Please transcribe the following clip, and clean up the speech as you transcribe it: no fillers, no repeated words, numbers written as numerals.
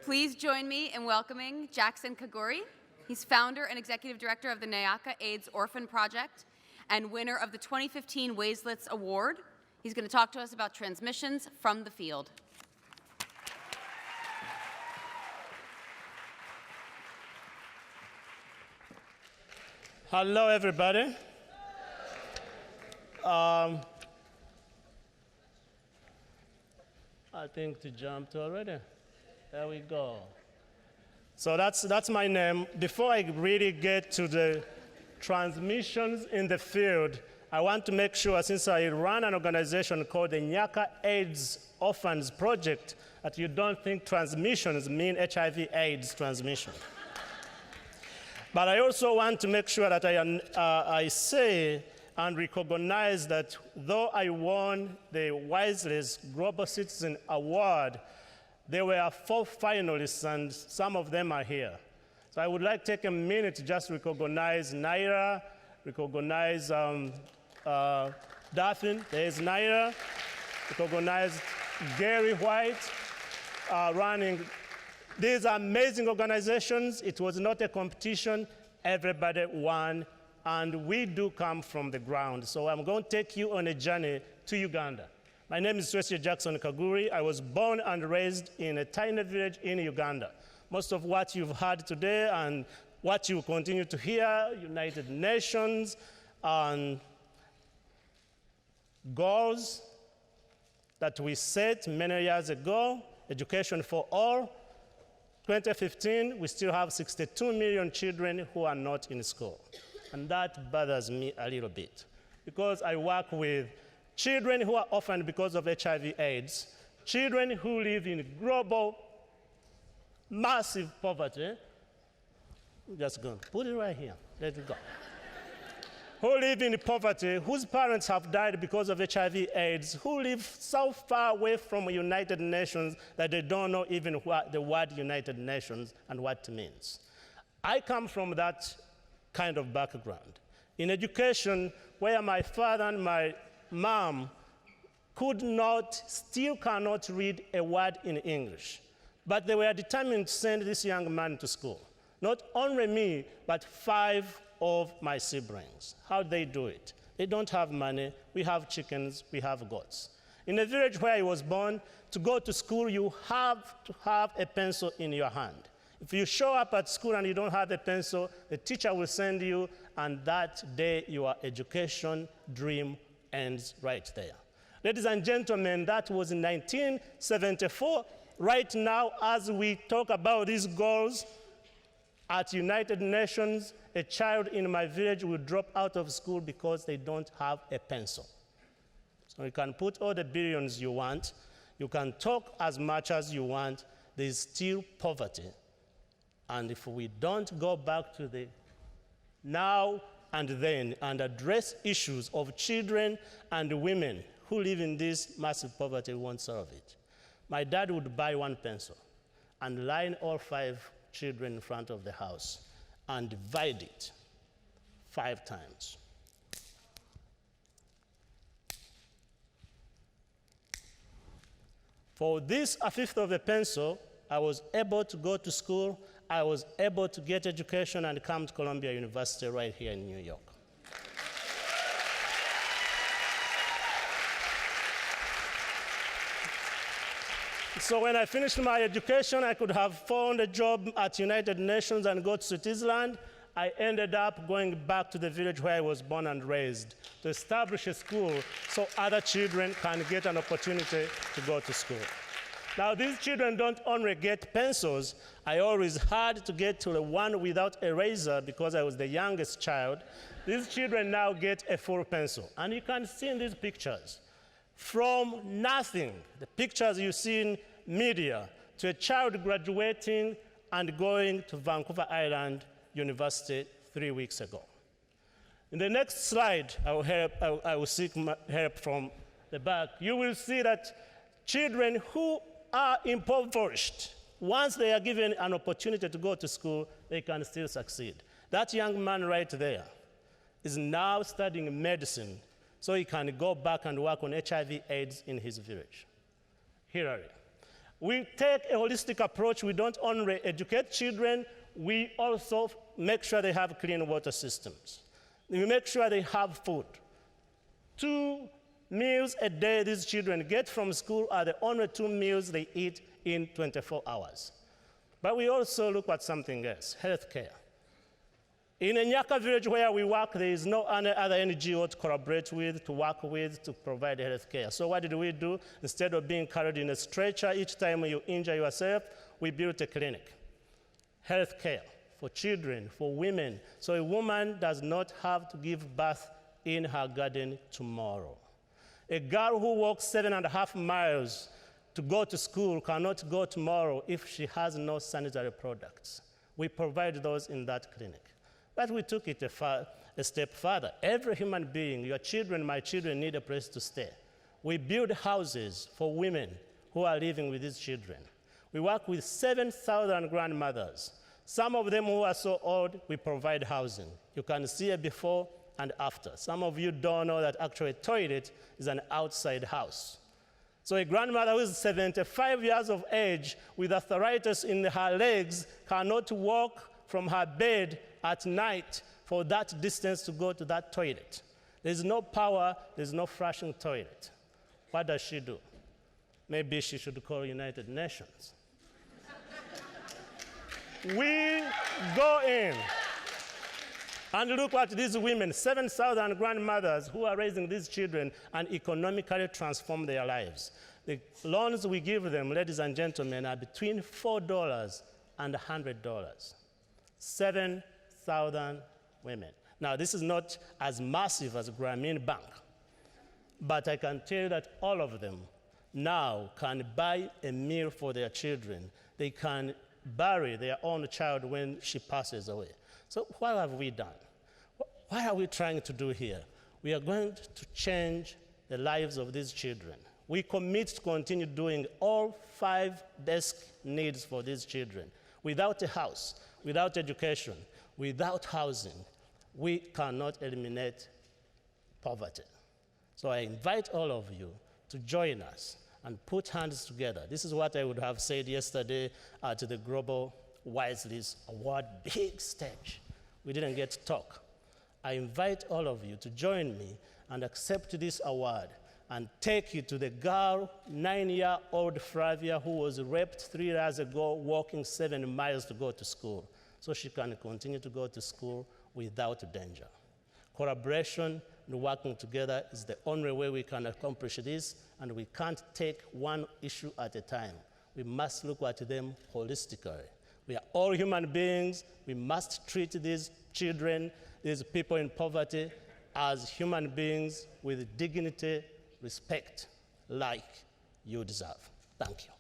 Please join me in welcoming Twesigye Kaguri. He's founder and executive director of the Nyaka AIDS Orphans Project and winner of the 2015 Waislitz Award. He's going to talk to us about transmissions from the field. Hello, everybody. I think to jump to already. There we go. So that's my name. Before I really get to the transmissions in the field, I want to make sure, since I run an organization called the Nyaka AIDS Orphans Project, that you don't think transmissions mean HIV/AIDS transmission. But I also want to make sure that I say and recognize that though I won the Waislitz Global Citizen Award, there were 4 finalists, and some of them are here. So I would like to take a minute to just recognize Naira, recognize Daphne, there's Naira, recognize Gary White, running these amazing organizations. It was not a competition, everybody won, and we do come from the ground. So I'm going to take you on a journey to Uganda. My name is Twesigye Kaguri. I was born and raised in a tiny village in Uganda. Most of what you've heard today and what you continue to hear, United Nations and goals that we set many years ago, education for all. 2015, we still have 62 million children who are not in school. And that bothers me a little bit because I work with children who are orphaned because of HIV/AIDS, children who live in global, massive poverty. I'm just going to put it right here. Let it go. Who live in poverty, whose parents have died because of HIV/AIDS, who live so far away from United Nations that they don't know even what the word United Nations and what it means. I come from that kind of background. In education, where my father and my mom still cannot read a word in English, but they were determined to send this young man to school. Not only me, but 5 of my siblings. How they do it? They don't have money. We have chickens, we have goats. In the village where I was born, to go to school, you have to have a pencil in your hand. If you show up at school and you don't have a pencil, the teacher will send you, and that day your education dream ends right there. Ladies and gentlemen, that was in 1974. Right now, as we talk about these goals, at United Nations, a child in my village will drop out of school because they don't have a pencil. So you can put all the billions you want, you can talk as much as you want, there's still poverty. And if we don't go back to the now and then and address issues of children and women who live in this massive poverty, we won't solve it. My dad would buy 1 pencil and line all 5 children in front of the house and divide it 5 times. For this, 1/5 of a pencil, I was able to go to school, I was able to get education and come to Columbia University right here in New York. So when I finished my education, I could have found a job at United Nations and go to Switzerland. I ended up going back to the village where I was born and raised to establish a school so other children can get an opportunity to go to school. Now, these children don't only get pencils. I always had to get to the one without eraser because I was the youngest child. These children now get a full pencil. And you can see in these pictures, from nothing, the pictures you see in media, to a child graduating and going to Vancouver Island University 3 weeks ago. In the next slide, I will seek help from the back. You will see that children who are impoverished, once they are given an opportunity to go to school, they can still succeed. That young man right there is now studying medicine so he can go back and work on HIV/AIDS in his village. Hillary. We take a holistic approach. We don't only educate children, we also make sure they have clean water systems. We make sure they have food. 2 meals a day these children get from school are the only 2 meals they eat in 24 hours. But we also look at something else, healthcare. In a Nyaka village where we work, there is no other NGO to collaborate with, to work with, to provide health care. So what did we do? Instead of being carried in a stretcher each time you injure yourself, we built a clinic. Health care for children, for women, so a woman does not have to give birth in her garden tomorrow. A girl who walks 7.5 miles to go to school cannot go tomorrow if she has no sanitary products. We provide those in that clinic. But we took it a step further. Every human being, your children, my children, need a place to stay. We build houses for women who are living with these children. We work with 7,000 grandmothers. Some of them who are so old, we provide housing. You can see a before and after. Some of you don't know that actually a toilet is an outside house. So a grandmother who is 75 years of age with arthritis in her legs cannot walk from her bed at night for that distance to go to that toilet. There's no power, there's no flushing toilet. What does she do? Maybe she should call United Nations. We go in and look at these women, 7,000 grandmothers who are raising these children and economically transform their lives. The loans we give them, ladies and gentlemen, are between $4 and $100. 7,000 women. Now, this is not as massive as Grameen Bank, but I can tell you that all of them now can buy a meal for their children. They can bury their own child when she passes away. So what have we done? What are we trying to do here? We are going to change the lives of these children. We commit to continue doing all 5 basic needs for these children. Without a house, without education, without housing, we cannot eliminate poverty. So I invite all of you to join us and put hands together. This is what I would have said yesterday at the Global Waislitz Award, big stage. We didn't get to talk. I invite all of you to join me and accept this award and take you to the girl, 9-year-old Flavia, who was raped 3 years ago, walking 7 miles to go to school, so she can continue to go to school without danger. Collaboration and working together is the only way we can accomplish this, and we can't take one issue at a time. We must look at them holistically. We are all human beings. We must treat these children, these people in poverty, as human beings with dignity, respect, like you deserve. Thank you.